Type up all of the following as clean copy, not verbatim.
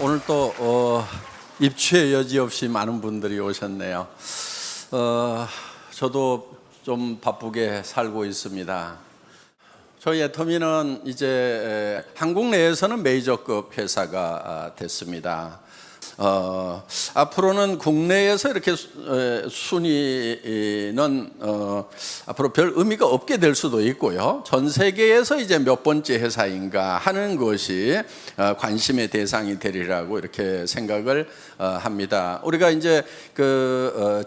오늘 또 입추의 여지 없이 많은 분들이 오셨네요. 저도 좀 바쁘게 살고 있습니다. 저희 애터미는 이제 한국 내에서는 메이저급 회사가 됐습니다. 앞으로는 국내에서 이렇게 순위는 앞으로 별 의미가 없게 될 수도 있고요. 전 세계에서 이제 몇 번째 회사인가 하는 것이 관심의 대상이 되리라고 이렇게 생각을 합니다. 우리가 이제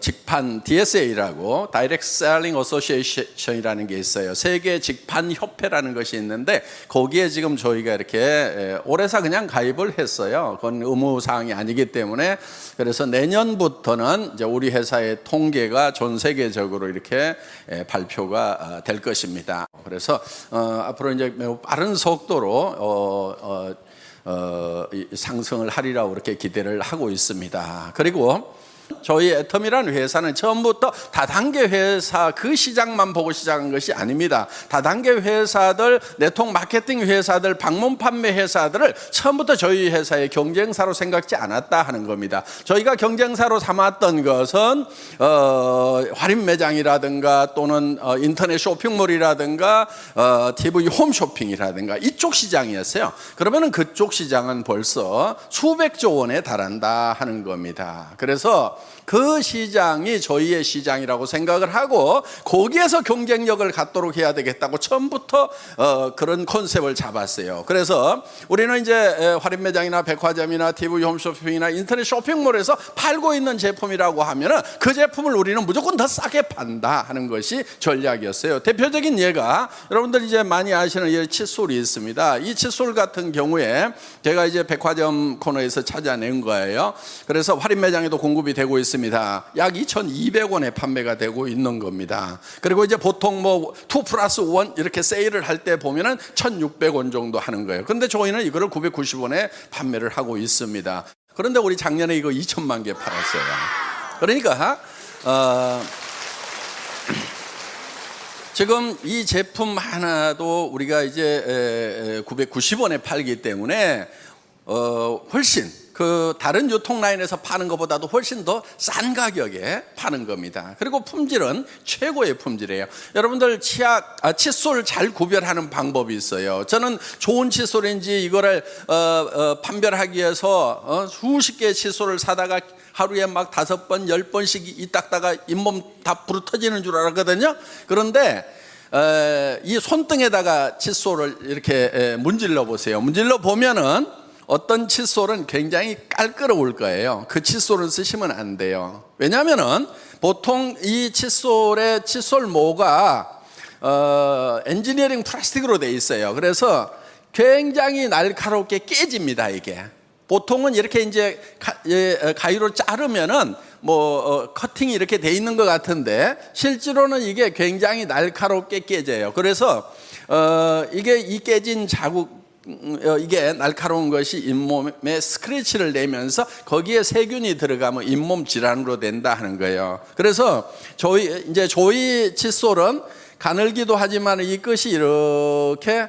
직판 DSA라고 Direct Selling Association이라는 게 있어요. 세계 직판 협회라는 것이 있는데 거기에 지금 저희가 이렇게 올해서 그냥 가입을 했어요. 그건 의무 사항이 아니기 때문에. 그래서 내년부터는 이제 우리 회사의 통계가 전 세계적으로 이렇게 발표가 될 것입니다. 그래서 앞으로 이제 매우 빠른 속도로 상승을 하리라고 이렇게 기대를 하고 있습니다. 그리고 저희 애터미라는 회사는 처음부터 다단계 회사 그 시장만 보고 시작한 것이 아닙니다. 다단계 회사들, 네트워크 마케팅 회사들, 방문 판매 회사들을 처음부터 저희 회사의 경쟁사로 생각지 않았다 하는 겁니다. 저희가 경쟁사로 삼았던 것은 할인 매장이라든가 또는 인터넷 쇼핑몰이라든가 TV 홈쇼핑이라든가 이쪽 시장이었어요. 그러면은 그쪽 시장은 벌써 수백조 원에 달한다 하는 겁니다. 그래서 그 시장이 저희의 시장이라고 생각을 하고 거기에서 경쟁력을 갖도록 해야 되겠다고 처음부터 그런 컨셉을 잡았어요. 그래서 우리는 이제 할인 매장이나 백화점이나 TV 홈쇼핑이나 인터넷 쇼핑몰에서 팔고 있는 제품이라고 하면은 그 제품을 우리는 무조건 더 싸게 판다 하는 것이 전략이었어요. 대표적인 예가 여러분들 이제 많이 아시는 이 칫솔이 있습니다. 이 칫솔 같은 경우에 제가 이제 백화점 코너에서 찾아낸 거예요. 그래서 할인 매장에도 공급이 되고 있습니다. 약 2,200원에 판매가 되고 있는 겁니다. 그리고 이제 보통 뭐 2+1 이렇게 세일을 할 때 보면은 1,600원 정도 하는 거예요. 그런데 저희는 이거를 990원에 판매를 하고 있습니다. 그런데 우리 작년에 이거 2천만 개 팔았어요. 그러니까 지금 이 제품 하나도 우리가 이제 990원에 팔기 때문에 훨씬 그 다른 유통 라인에서 파는 것보다도 훨씬 더 싼 가격에 파는 겁니다. 그리고 품질은 최고의 품질이에요. 여러분들 칫솔 잘 구별하는 방법이 있어요. 저는 좋은 칫솔인지 이거를 판별하기 위해서 수십 개의 칫솔을 사다가 하루에 막 5번, 10번씩 이 닦다가 잇몸 다 부러뜨지는 줄 알았거든요. 그런데 이 손등에다가 칫솔을 이렇게 문질러 보세요. 문질러 보면은 어떤 칫솔은 굉장히 깔끔할 거예요. 그 칫솔을 쓰시면 안 돼요. 왜냐하면은 보통 이 칫솔의 칫솔모가 엔지니어링 플라스틱으로 돼 있어요. 그래서 굉장히 날카롭게 깨집니다. 이게 보통은 이렇게 이제 가위로 자르면은 커팅이 이렇게 돼 있는 것 같은데 실제로는 이게 굉장히 날카롭게 깨져요. 그래서 이게 이 깨진 자국 이게 날카로운 것이 잇몸에 스크래치를 내면서 거기에 세균이 들어가면 잇몸 질환으로 된다 하는 거예요. 그래서 저희 칫솔은 가늘기도 하지만 이 끝이 이렇게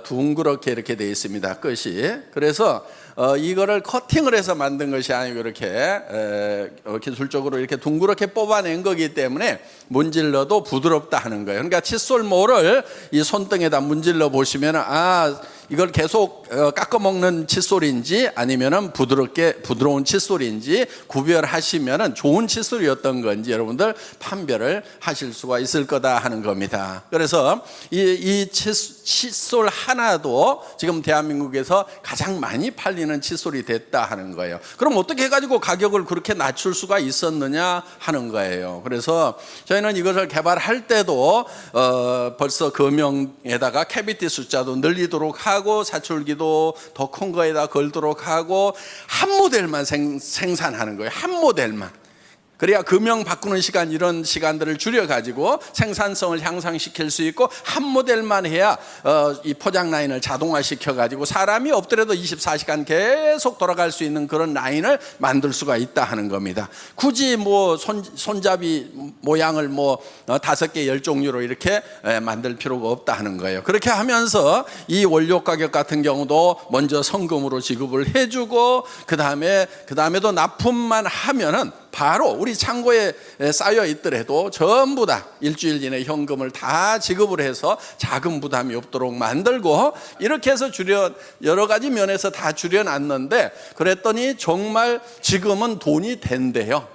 둥그렇게 이렇게 되어 있습니다. 끝이. 그래서 이거를 커팅을 해서 만든 것이 아니고 이렇게 기술적으로 이렇게 둥그렇게 뽑아낸 거기 때문에 문질러도 부드럽다 하는 거예요. 그러니까 칫솔모를 이 손등에다 문질러 보시면 이걸 계속 깎아먹는 칫솔인지 아니면은 부드러운 칫솔인지 구별하시면은 좋은 칫솔이었던 건지 여러분들 판별을 하실 수가 있을 거다 하는 겁니다. 그래서 이 칫솔 하나도 지금 대한민국에서 가장 많이 팔리는 칫솔이 됐다 하는 거예요. 그럼 어떻게 해가지고 가격을 그렇게 낮출 수가 있었느냐 하는 거예요. 그래서 저희는 이것을 개발할 때도 벌써 금형에다가 캐비티 숫자도 늘리도록 하고 사출기도 더 큰 거에다 걸도록 하고 한 모델만 생산하는 거예요. 한 모델만. 그래야 금형 바꾸는 시간, 이런 시간들을 줄여가지고 생산성을 향상시킬 수 있고, 한 모델만 해야 이 포장 라인을 자동화시켜가지고 사람이 없더라도 24시간 계속 돌아갈 수 있는 그런 라인을 만들 수가 있다 하는 겁니다. 굳이 뭐 손잡이 모양을 뭐 5개 10종류로 이렇게 만들 필요가 없다 하는 거예요. 그렇게 하면서 이 원료 가격 같은 경우도 먼저 성금으로 지급을 해주고, 그 다음에도 납품만 하면은 바로 우리 창고에 쌓여 있더라도 전부 다 일주일 이내 현금을 다 지급을 해서 자금 부담이 없도록 만들고, 이렇게 해서 여러 가지 면에서 다 줄여놨는데, 그랬더니 정말 지금은 돈이 된대요.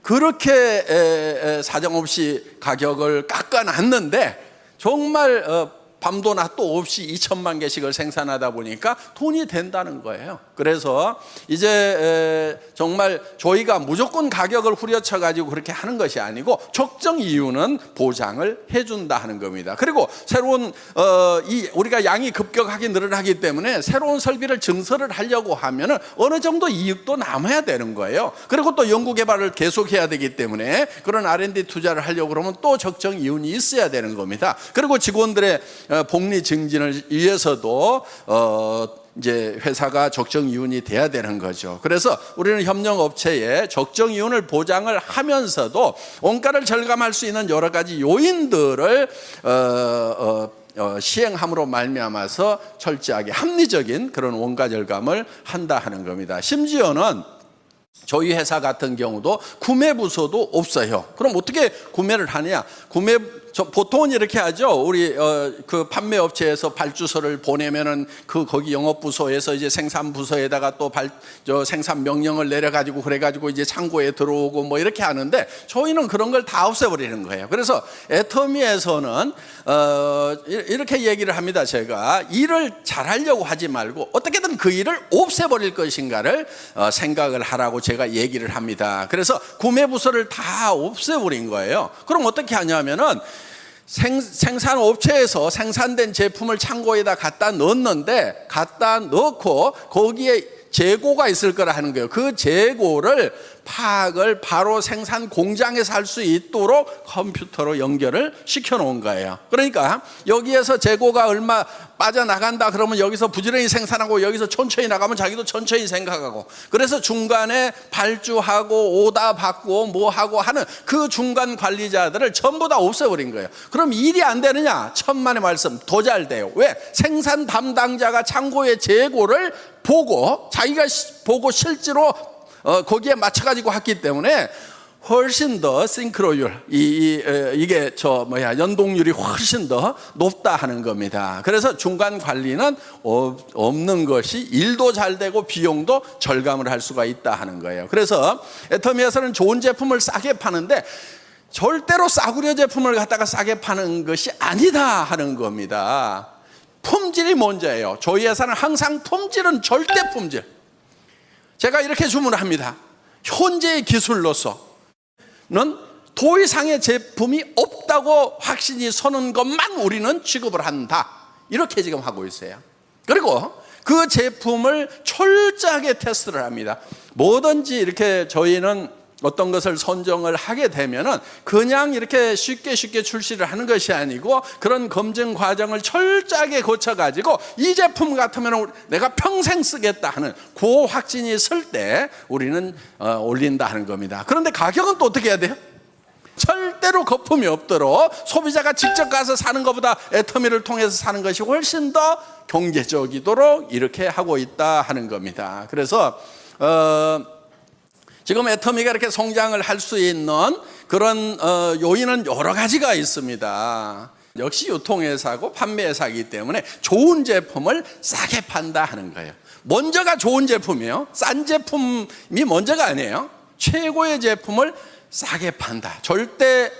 그렇게 사정없이 가격을 깎아놨는데 정말 밤도 낮도 없이 2천만 개씩을 생산하다 보니까 돈이 된다는 거예요. 그래서 이제 정말 저희가 무조건 가격을 후려쳐 가지고 그렇게 하는 것이 아니고, 적정 이유는 보장을 해준다 하는 겁니다. 그리고 새로운 우리가 양이 급격하게 늘어나기 때문에 새로운 설비를 증설을 하려고 하면은 어느 정도 이익도 남아야 되는 거예요. 그리고 또 연구개발을 계속해야 되기 때문에 그런 R&D 투자를 하려고 그러면 또 적정 이윤이 있어야 되는 겁니다. 그리고 직원들의 복리 증진을 위해서도 이제 회사가 적정 이윤이 돼야 되는 거죠. 그래서 우리는 협력업체에 적정 이윤을 보장을 하면서도 원가를 절감할 수 있는 여러 가지 요인들을 시행함으로 말미암아서 철저하게 합리적인 그런 원가 절감을 한다 하는 겁니다. 심지어는 저희 회사 같은 경우도 구매 부서도 없어요. 그럼 어떻게 구매를 하느냐? 보통은 이렇게 하죠. 우리 그 판매 업체에서 발주서를 보내면은 거기 영업 부서에서 이제 생산 부서에다가 또 생산 명령을 내려가지고 그래가지고 이제 창고에 들어오고 뭐 이렇게 하는데, 저희는 그런 걸 다 없애버리는 거예요. 그래서 애터미에서는 이렇게 얘기를 합니다. 제가 일을 잘하려고 하지 말고 어떻게든 그 일을 없애버릴 것인가를 생각을 하라고 제가 얘기를 합니다. 그래서 구매 부서를 다 없애버린 거예요. 그럼 어떻게 하냐면은 생산업체에서 생산된 제품을 창고에다 갖다 넣었는데, 갖다 넣고 거기에 재고가 있을 거라 하는 거예요. 그 재고를 파악을 바로 생산 공장에서 할 수 있도록 컴퓨터로 연결을 시켜 놓은 거예요. 그러니까 여기에서 재고가 얼마 빠져나간다 그러면 여기서 부지런히 생산하고, 여기서 천천히 나가면 자기도 천천히 생각하고, 그래서 중간에 발주하고 오다 받고 뭐 하고 하는 그 중간 관리자들을 전부 다 없애버린 거예요. 그럼 일이 안 되느냐? 천만의 말씀, 더 잘 돼요. 왜? 생산 담당자가 창고의 재고를 보고, 자기가 보고 실제로 거기에 맞춰가지고 했기 때문에 훨씬 더 싱크로율, 이게 연동률이 훨씬 더 높다 하는 겁니다. 그래서 중간 관리는 없는 것이 일도 잘 되고 비용도 절감을 할 수가 있다 하는 거예요. 그래서 애터미에서는 좋은 제품을 싸게 파는데 절대로 싸구려 제품을 갖다가 싸게 파는 것이 아니다 하는 겁니다. 품질이 먼저예요. 저희 회사는 항상 품질은 절대 품질. 제가 이렇게 주문을 합니다. 현재의 기술로서는 더 이상의 제품이 없다고 확신이 서는 것만 우리는 취급을 한다. 이렇게 지금 하고 있어요. 그리고 그 제품을 철저하게 테스트를 합니다. 뭐든지 이렇게 저희는 어떤 것을 선정을 하게 되면은 그냥 이렇게 쉽게 출시를 하는 것이 아니고, 그런 검증 과정을 철저하게 거쳐가지고 이 제품 같으면 내가 평생 쓰겠다 하는 그 확신이 설 때 우리는 올린다 하는 겁니다. 그런데 가격은 또 어떻게 해야 돼요? 절대로 거품이 없도록 소비자가 직접 가서 사는 것보다 애터미를 통해서 사는 것이 훨씬 더 경제적이도록 이렇게 하고 있다 하는 겁니다. 그래서 지금 애터미가 이렇게 성장을 할 수 있는 그런 요인은 여러 가지가 있습니다. 역시 유통회사고 판매회사이기 때문에 좋은 제품을 싸게 판다 하는 거예요. 먼저가 좋은 제품이에요. 싼 제품이 먼저가 아니에요. 최고의 제품을 싸게 판다. 절대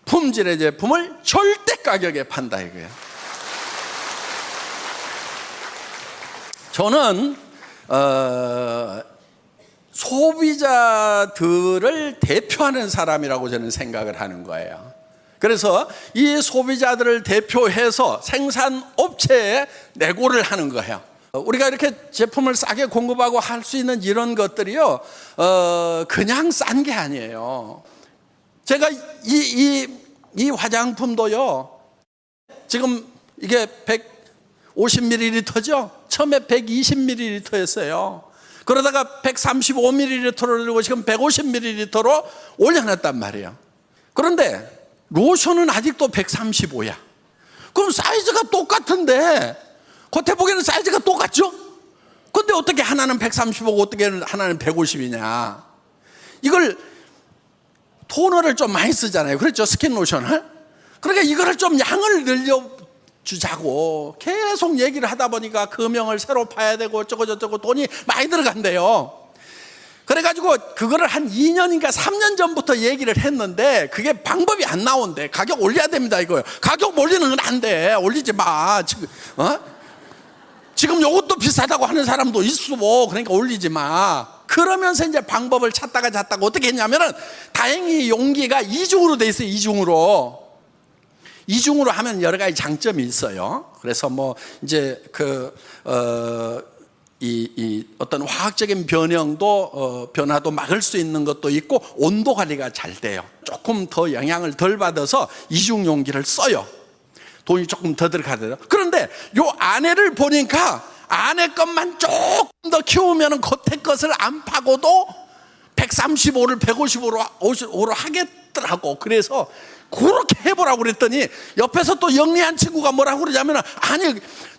품질의 제품을 절대 가격에 판다 이거예요. 저는 소비자들을 대표하는 사람이라고 저는 생각을 하는 거예요. 그래서 이 소비자들을 대표해서 생산업체에 내고를 하는 거예요. 우리가 이렇게 제품을 싸게 공급하고 할 수 있는 이런 것들이요, 그냥 싼 게 아니에요. 제가 이 화장품도요, 지금 이게 150ml죠? 처음에 120ml였어요. 그러다가 135ml를 들고 지금 150ml로 올려놨단 말이에요. 그런데 로션은 아직도 135야. 그럼 사이즈가 똑같은데, 겉에 보기에는 사이즈가 똑같죠? 근데 어떻게 하나는 135고 어떻게 하나는 150이냐? 이걸 토너를 좀 많이 쓰잖아요. 그렇죠? 스킨 로션을. 그러니까 이거를 좀 양을 늘려주자고 계속 얘기를 하다 보니까 금형을 새로 파야 되고 어쩌고 돈이 많이 들어간대요. 그래가지고 그거를 한 2년인가 3년 전부터 얘기를 했는데 그게 방법이 안 나온대. 가격 올려야 됩니다 이거요. 가격 올리는 건 안 돼. 올리지 마. 지금 이것도 비싸다고 하는 사람도 있어. 그러니까 올리지 마. 그러면서 이제 방법을 찾다가 어떻게 했냐면은 다행히 용기가 이중으로 돼 있어요. 이중으로 하면 여러 가지 장점이 있어요. 그래서 뭐 이제 어떤 화학적인 변화도 막을 수 있는 것도 있고 온도 관리가 잘 돼요. 조금 더 영향을 덜 받아서 이중 용기를 써요. 돈이 조금 더 들어가더라고요. 그런데 요 안에를 보니까 안에 것만 조금 더 키우면 겉에 것을 안 파고도 135를 155로 하겠더라고. 그래서 그렇게 해보라고 그랬더니 옆에서 또 영리한 친구가 뭐라고 그러냐면, 아니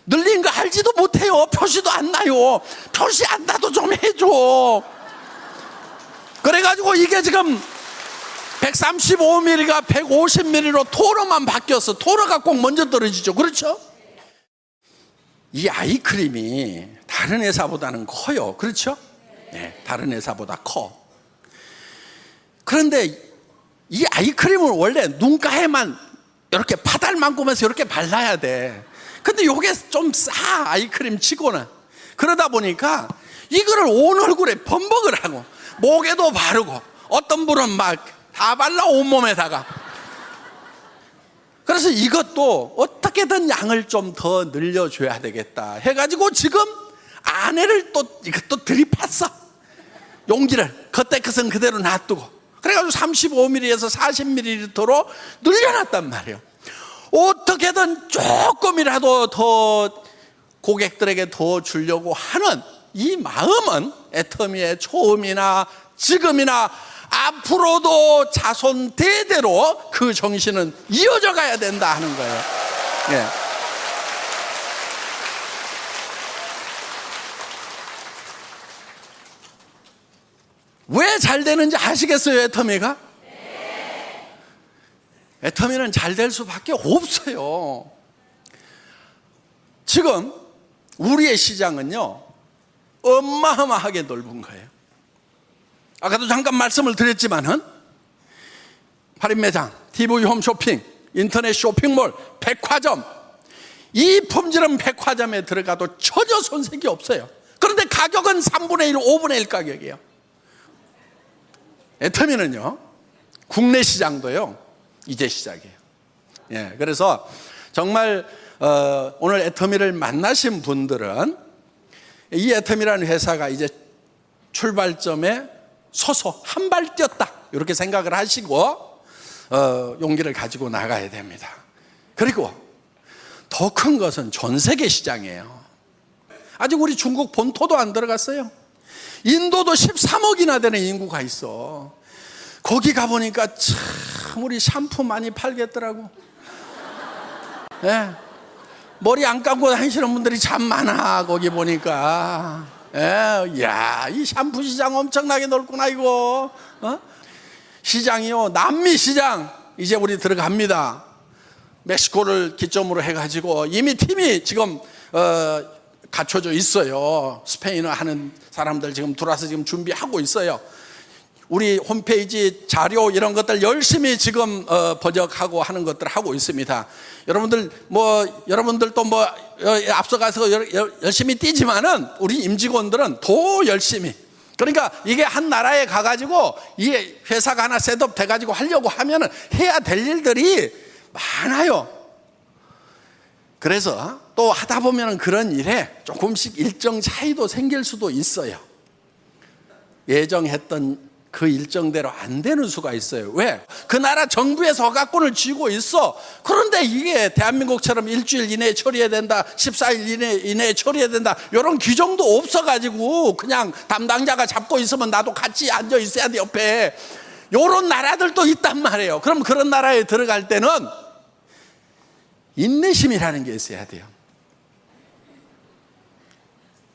늘린 거 알지도 못해요. 표시도 안 나요. 표시 안 나도 좀 해줘. 그래가지고 이게 지금 135ml가 150ml로 토너만 바뀌었어. 토너가 꼭 먼저 떨어지죠. 그렇죠? 이 아이크림이 다른 회사보다는 커요. 그렇죠? 네, 다른 회사보다 커. 그런데 이 아이크림을 원래 눈가에만 이렇게 파달만큼에서 이렇게 발라야 돼. 근데 이게 좀 싸, 아이크림 치고는. 그러다 보니까 이거를 온 얼굴에 범벅을 하고 목에도 바르고 어떤 분은 막 다 발라 온몸에다가. 그래서 이것도 어떻게든 양을 좀 더 늘려줘야 되겠다 해가지고 지금 안에를 이것도 들이팠어. 용기를 겉에 것은 그대로 놔두고 그래가지고 35ml에서 40ml로 늘려놨단 말이에요. 어떻게든 조금이라도 더 고객들에게 더 주려고 하는 이 마음은 애터미의 처음이나 지금이나 앞으로도 자손 대대로 그 정신은 이어져 가야 된다 하는 거예요. 예. 왜 잘 되는지 아시겠어요, 애터미가? 애터미는 잘 될 수밖에 없어요. 지금 우리의 시장은요, 어마어마하게 넓은 거예요. 아까도 잠깐 말씀을 드렸지만은 할인 매장, TV 홈쇼핑, 인터넷 쇼핑몰, 백화점, 이 품질은 백화점에 들어가도 전혀 손색이 없어요. 그런데 가격은 3분의 1, 5분의 1 가격이에요. 애터미는요, 국내 시장도요, 이제 시작이에요. 예, 그래서 정말 오늘 애터미를 만나신 분들은 이 애터미라는 회사가 이제 출발점에 서서 한 발 뛰었다 이렇게 생각을 하시고 용기를 가지고 나가야 됩니다. 그리고 더 큰 것은 전 세계 시장이에요. 아직 우리 중국 본토도 안 들어갔어요. 인도도 13억이나 되는 인구가 있어. 거기 가보니까 참 우리 샴푸 많이 팔겠더라고. 예. 머리 안 감고 다니시는 분들이 참 많아. 거기 보니까. 야, 이 샴푸 시장 엄청나게 넓구나 이거. 시장이요, 남미 시장 이제 우리 들어갑니다. 멕시코를 기점으로 해가지고 이미 팀이 지금 갖춰져 있어요. 스페인어 하는 사람들 지금 들어와서 지금 준비하고 있어요. 우리 홈페이지 자료 이런 것들 열심히 지금 번역하고 하는 것들 하고 있습니다. 여러분들도 앞서가서 열심히 뛰지만은 우리 임직원들은 더 열심히. 그러니까 이게 한 나라에 가가지고 이 회사가 하나 셋업 돼가지고 하려고 하면은 해야 될 일들이 많아요. 그래서 또 하다 보면 그런 일에 조금씩 일정 차이도 생길 수도 있어요. 예정했던 그 일정대로 안 되는 수가 있어요. 왜? 그 나라 정부에서 허가권을 쥐고 있어. 그런데 이게 대한민국처럼 일주일 이내에 처리해야 된다, 14일 이내에 처리해야 된다, 이런 규정도 없어가지고 그냥 담당자가 잡고 있으면 나도 같이 앉아 있어야 돼, 옆에. 이런 나라들도 있단 말이에요. 그럼 그런 나라에 들어갈 때는 인내심이라는 게 있어야 돼요.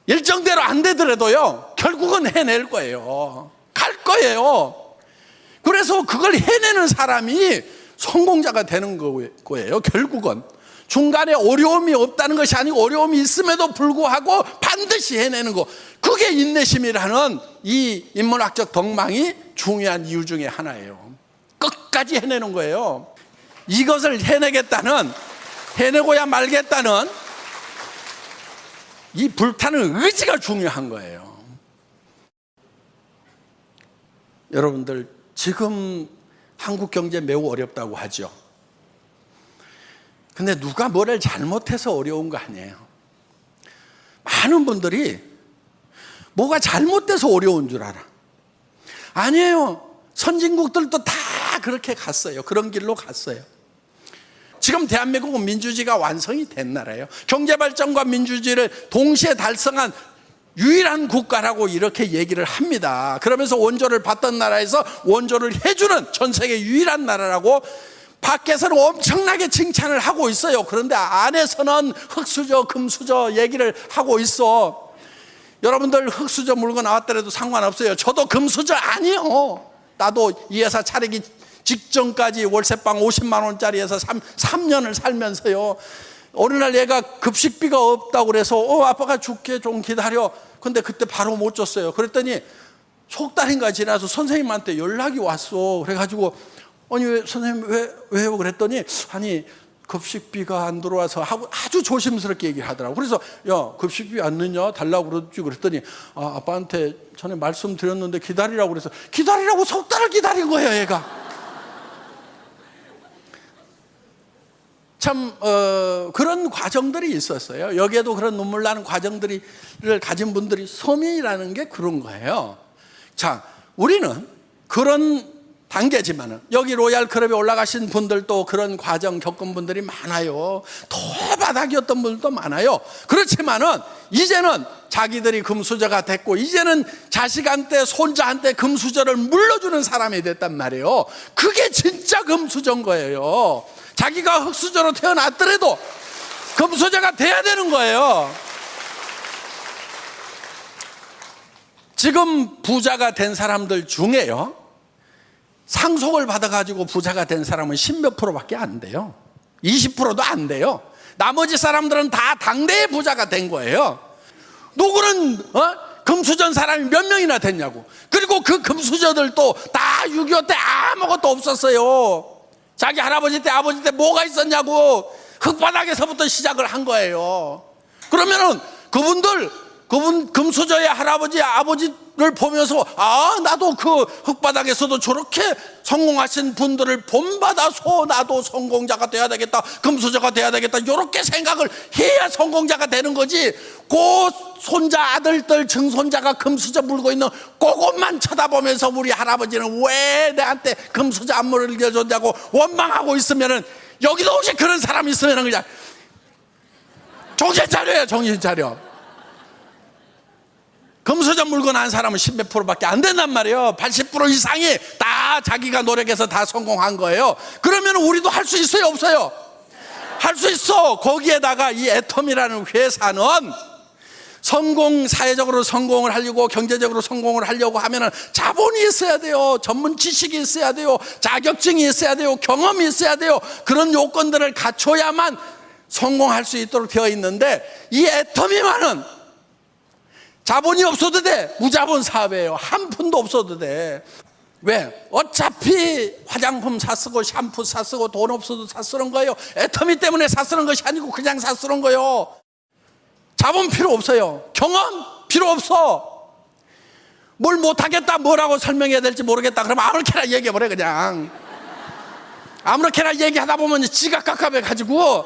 일정대로 안 되더라도요, 결국은 해낼 거예요. 갈 거예요. 그래서 그걸 해내는 사람이 성공자가 되는 거예요. 결국은 중간에 어려움이 없다는 것이 아니고 어려움이 있음에도 불구하고 반드시 해내는 거, 그게 인내심이라는 이 인문학적 덕망이 중요한 이유 중에 하나예요. 끝까지 해내는 거예요. 이것을 해내고야 말겠다는 이 불타는 의지가 중요한 거예요. 여러분들, 지금 한국 경제 매우 어렵다고 하죠. 근데 누가 뭐를 잘못해서 어려운 거 아니에요. 많은 분들이 뭐가 잘못돼서 어려운 줄 알아. 아니에요. 선진국들도 다 그렇게 갔어요. 그런 길로 갔어요. 지금 대한민국은 민주주의가 완성이 된 나라예요. 경제발전과 민주주의를 동시에 달성한 유일한 국가라고 이렇게 얘기를 합니다. 그러면서 원조를 받던 나라에서 원조를 해주는 전 세계 유일한 나라라고 밖에서는 엄청나게 칭찬을 하고 있어요. 그런데 안에서는 흙수저, 금수저 얘기를 하고 있어. 여러분들 흙수저 물건 나왔더라도 상관없어요. 저도 금수저 아니에요. 나도 이 회사 차리기 직전까지 월세방 50만 원짜리에서 3년을 살면서요, 어느 날 얘가 급식비가 없다고 그래서 아빠가 줄게, 좀 기다려. 근데 그때 바로 못 줬어요. 그랬더니 석 달인가 지나서 선생님한테 연락이 왔어. 그래가지고 아니 왜 선생님 왜요? 그랬더니 아니 급식비가 안 들어와서 하고 아주 조심스럽게 얘기를 하더라고. 그래서 야, 급식비 안 넣냐? 달라고 그러지. 그랬더니 아빠한테 전에 말씀드렸는데 기다리라고 그래서 기다리라고 석 달을 기다린 거예요, 얘가. 참 그런 과정들이 있었어요. 여기에도 그런 눈물 나는 과정들을 가진 분들이, 서민이라는 게 그런 거예요. 자, 우리는 그런 단계지만은 여기 로얄 클럽에 올라가신 분들도 그런 과정 겪은 분들이 많아요. 더 바닥이었던 분들도 많아요. 그렇지만은 이제는 자기들이 금수저가 됐고, 이제는 자식한테 손자한테 금수저를 물려주는 사람이 됐단 말이에요. 그게 진짜 금수저인 거예요. 자기가 흙수저로 태어났더라도 금수저가 돼야 되는 거예요. 지금 부자가 된 사람들 중에요, 상속을 받아가지고 부자가 된 사람은 10몇 프로밖에 안 돼요. 20%도 안 돼요. 나머지 사람들은 다 당대의 부자가 된 거예요. 누구는 금수저인 사람이 몇 명이나 됐냐고. 그리고 그 금수저들도 다 6.25 때 아무것도 없었어요. 자기 할아버지 때 아버지 때 뭐가 있었냐고. 흙바닥에서부터 시작을 한 거예요. 그러면은 그분 금수저의 할아버지 아버지를 보면서 나도 그 흙바닥에서도 저렇게 성공하신 분들을 본받아서 나도 성공자가 돼야 되겠다, 금수저가 돼야 되겠다, 이렇게 생각을 해야 성공자가 되는 거지. 그 손자 아들들 증손자가 금수저 물고 있는 그것만 쳐다보면서 우리 할아버지는 왜 내한테 금수저 안 물려줬냐고 원망하고 있으면은, 여기도 혹시 그런 사람이 있으면은 그냥 정신 차려요. 정신 차려. 금수저 물고 난 사람은 10몇 프로밖에 안 된단 말이에요. 80% 이상이 다 자기가 노력해서 다 성공한 거예요. 그러면 우리도 할 수 있어요, 없어요? 할 수 있어. 거기에다가 이 애텀이라는 회사는 사회적으로 성공을 하려고, 경제적으로 성공을 하려고 하면은 자본이 있어야 돼요. 전문 지식이 있어야 돼요. 자격증이 있어야 돼요. 경험이 있어야 돼요. 그런 요건들을 갖춰야만 성공할 수 있도록 되어 있는데, 이 애텀이만은 자본이 없어도 돼. 무자본 사업이에요. 한 푼도 없어도 돼. 왜? 어차피 화장품 사쓰고 샴푸 사쓰고 돈 없어도 사쓰는 거예요. 애터미 때문에 사쓰는 것이 아니고 그냥 사쓰는 거예요. 자본 필요 없어요. 경험 필요 없어. 뭘 못하겠다, 뭐라고 설명해야 될지 모르겠다 그러면 아무렇게나 얘기해버려 그냥. 아무렇게나 얘기하다 보면 지가 깝깝해 가지고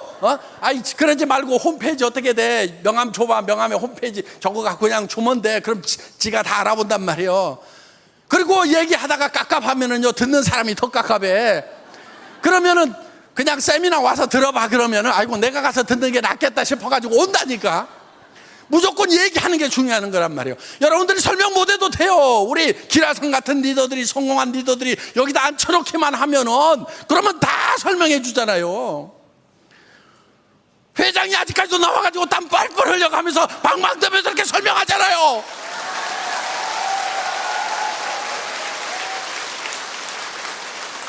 아이 그러지 말고 홈페이지 어떻게 돼? 명함 줘봐. 명함에 홈페이지 저거 갖고 그냥 주면 돼. 그럼 지가 다 알아본단 말이에요. 그리고 얘기하다가 깝깝하면은요 듣는 사람이 더 깝깝해. 그러면은 그냥 세미나 와서 들어봐. 그러면은 아이고 내가 가서 듣는 게 낫겠다 싶어가지고 온다니까. 무조건 얘기하는 게 중요한 거란 말이에요. 여러분들이 설명 못해도 돼요. 우리 기라성 같은 리더들이, 성공한 리더들이 여기다 앉혀놓기만 하면은 그러면 다 설명해 주잖아요. 회장이 아직까지도 나와가지고 땀 뻘뻘 흘려가면서 방방대면서 이렇게 설명하잖아요.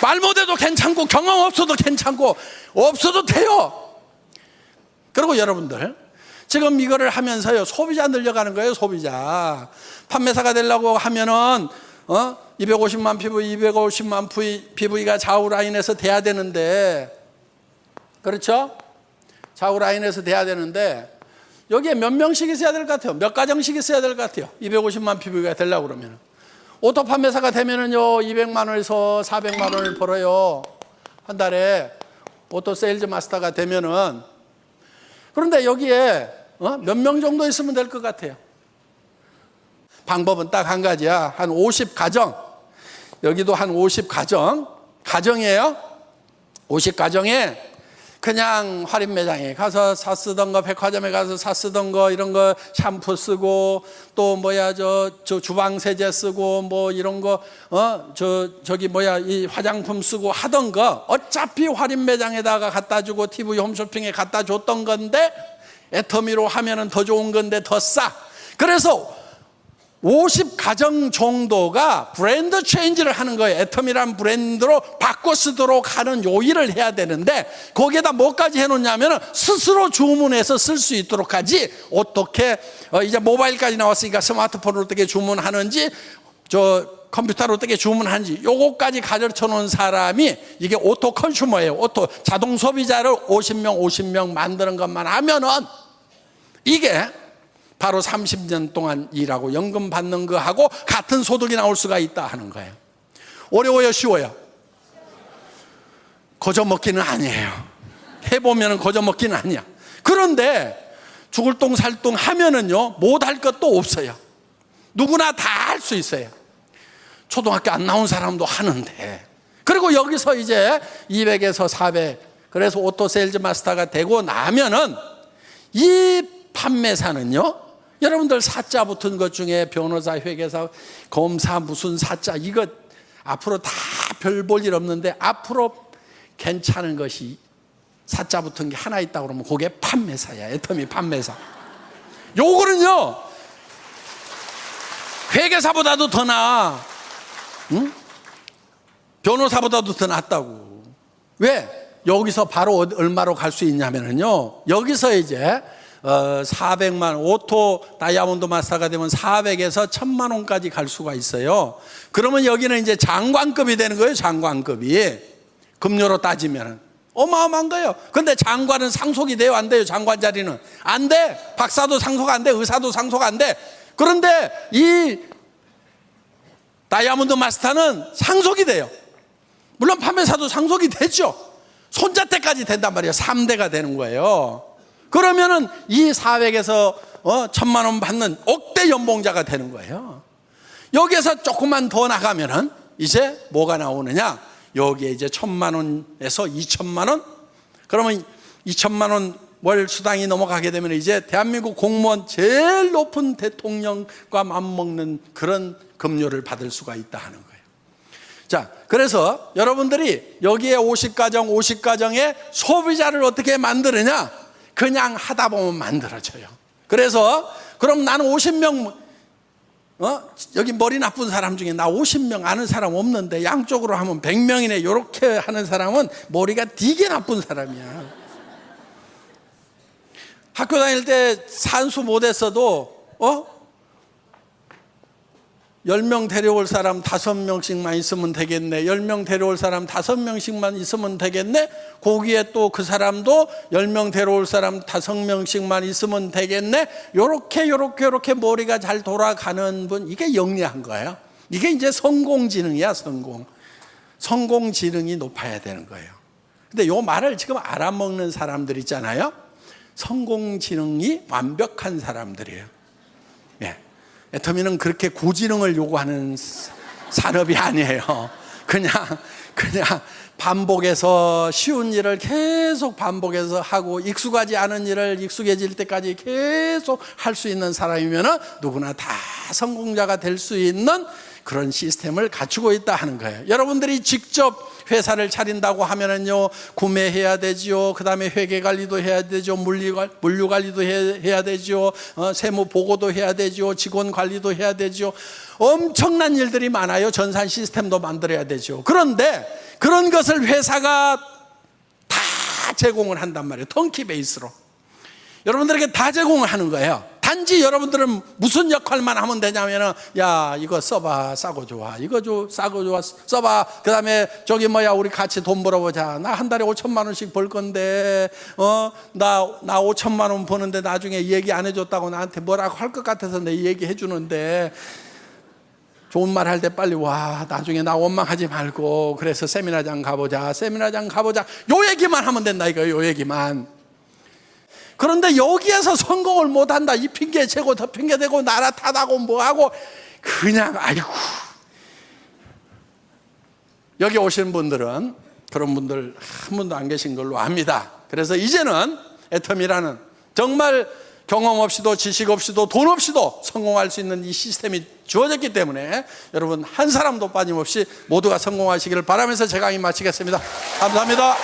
말 못해도 괜찮고 경험 없어도 괜찮고 없어도 돼요. 그리고 여러분들 지금 이거를 하면서요 소비자 늘려가는 거예요. 소비자 판매사가 되려고 하면은 250만 PV, 250만 PV가 좌우 라인에서 돼야 되는데, 그렇죠? 좌우 라인에서 돼야 되는데 여기에 몇 명씩 있어야 될 것 같아요? 몇 가정씩 있어야 될 것 같아요? 250만 PV가 되려고 그러면 오토 판매사가 되면은요 200만 원에서 400만 원을 벌어요 한 달에. 오토 세일즈 마스터가 되면은. 그런데 여기에 몇 명 정도 있으면 될 것 같아요? 방법은 딱 한 가지야. 한 50가정. 여기도 한 50가정. 가정이에요. 50가정에 그냥 할인 매장에 가서 사 쓰던 거, 백화점에 가서 사 쓰던 거, 이런 거 샴푸 쓰고, 또 저 주방 세제 쓰고, 뭐 이런 거, 이 화장품 쓰고 하던 거, 어차피 할인 매장에다가 갖다 주고, TV 홈쇼핑에 갖다 줬던 건데, 애터미로 하면은 더 좋은 건데 더 싸. 그래서 50가정 정도가 브랜드 체인지를 하는 거예요. 애터미란 브랜드로 바꿔 쓰도록 하는 요일을 해야 되는데, 거기에다 뭐까지 해놓냐면 스스로 주문해서 쓸 수 있도록 하지. 어떻게 이제 모바일까지 나왔으니까 스마트폰으로 어떻게 주문하는지, 컴퓨터로 어떻게 주문하는지 요거까지 가르쳐 놓은 사람이, 이게 오토 컨슈머예요. 오토 자동 소비자를 50명 만드는 것만 하면은 이게 바로 30년 동안 일하고 연금 받는 거하고 같은 소득이 나올 수가 있다 하는 거예요. 어려워요, 쉬워요? 거저먹기는 아니에요. 해보면 거저먹기는 아니야. 그런데 죽을 똥 살 똥 하면은요 못할 것도 없어요. 누구나 다 할 수 있어요. 초등학교 안 나온 사람도 하는데. 그리고 여기서 이제 200에서 400, 그래서 오토 세일즈 마스터가 되고 나면은 이 판매사는요, 여러분들 사자 붙은 것 중에 변호사, 회계사, 검사 무슨 사자, 이거 앞으로 다 별 볼 일 없는데 앞으로 괜찮은 것이 사자 붙은 게 하나 있다고 그러면 그게 판매사야. 애터미 판매사. 요거는요 회계사보다도 더 나아. 응? 변호사보다도 더 낫다고. 왜? 여기서 바로 얼마로 갈 수 있냐면요, 여기서 이제 400만, 오토 다이아몬드 마스터가 되면 400에서 1000만 원까지 갈 수가 있어요. 그러면 여기는 이제 장관급이 되는 거예요. 장관급이. 급료로 따지면 어마어마한 거예요. 근데 장관은 상속이 돼요, 안 돼요? 장관 자리는 안 돼. 박사도 상속 안 돼. 의사도 상속 안 돼. 그런데 이 다이아몬드 마스터는 상속이 돼요. 물론 판매사도 상속이 되죠. 손자 때까지 된단 말이에요. 3대가 되는 거예요. 그러면은 이 400에서 1000만 원 받는 억대 연봉자가 되는 거예요. 여기에서 조금만 더 나가면은 이제 뭐가 나오느냐? 여기에 이제 1000만 원에서 2000만 원? 그러면 2000만 원 월 수당이 넘어가게 되면 이제 대한민국 공무원 제일 높은 대통령과 맞먹는 그런 급료를 받을 수가 있다 하는 거예요. 자, 그래서 여러분들이 여기에 50가정에 소비자를 어떻게 만드느냐? 그냥 하다 보면 만들어져요. 그래서 그럼 나는 50명, 여기 머리 나쁜 사람 중에 나 50명 아는 사람 없는데 양쪽으로 하면 100명이네. 이렇게 하는 사람은 머리가 되게 나쁜 사람이야. 학교 다닐 때 산수 못했어도 10명 데려올 사람 5명씩만 있으면 되겠네. 10명 데려올 사람 5명씩만 있으면 되겠네. 거기에 또 그 사람도 10명 데려올 사람 5명씩만 있으면 되겠네. 요렇게 머리가 잘 돌아가는 분, 이게 영리한 거예요. 이게 이제 성공지능이야, 성공. 성공 지능이 높아야 되는 거예요. 근데 요 말을 지금 알아먹는 사람들 있잖아요. 성공 지능이 완벽한 사람들이에요. 예. 애터미는 그렇게 고지능을 요구하는 산업이 아니에요. 그냥 반복해서 쉬운 일을 계속 반복해서 하고 익숙하지 않은 일을 익숙해질 때까지 계속 할 수 있는 사람이면 누구나 다 성공자가 될 수 있는 그런 시스템을 갖추고 있다 하는 거예요. 여러분들이 직접 회사를 차린다고 하면은요, 구매해야 되지요. 그 다음에 회계 관리도 해야 되죠. 물류 관리도 해야 되죠. 세무 보고도 해야 되죠. 직원 관리도 해야 되죠. 엄청난 일들이 많아요. 전산 시스템도 만들어야 되죠. 그런데 그런 것을 회사가 다 제공을 한단 말이에요. 턴키 베이스로. 여러분들에게 다 제공을 하는 거예요. 단지 여러분들은 무슨 역할만 하면 되냐면은, 야, 이거 써봐, 싸고 좋아. 이거 싸고 좋아, 써봐. 그 다음에 우리 같이 돈 벌어보자. 나 한 달에 5천만 원씩 벌 건데, 나 5천만 원 버는데 나중에 얘기 안 해줬다고 나한테 뭐라고 할 것 같아서 내 얘기 해주는데, 좋은 말 할 때 빨리 와. 나중에 나 원망하지 말고. 그래서 세미나장 가보자. 요 얘기만 하면 된다, 이거예요. 요 얘기만. 그런데 여기에서 성공을 못한다. 이 핑계 재고 더 핑계 대고 나라 탓하고 뭐하고 그냥 아이고. 여기 오신 분들은 그런 분들 한 분도 안 계신 걸로 압니다. 그래서 이제는 애텀이라는 정말 경험 없이도 지식 없이도 돈 없이도 성공할 수 있는 이 시스템이 주어졌기 때문에 여러분 한 사람도 빠짐없이 모두가 성공하시기를 바라면서 제 강의 마치겠습니다. 감사합니다.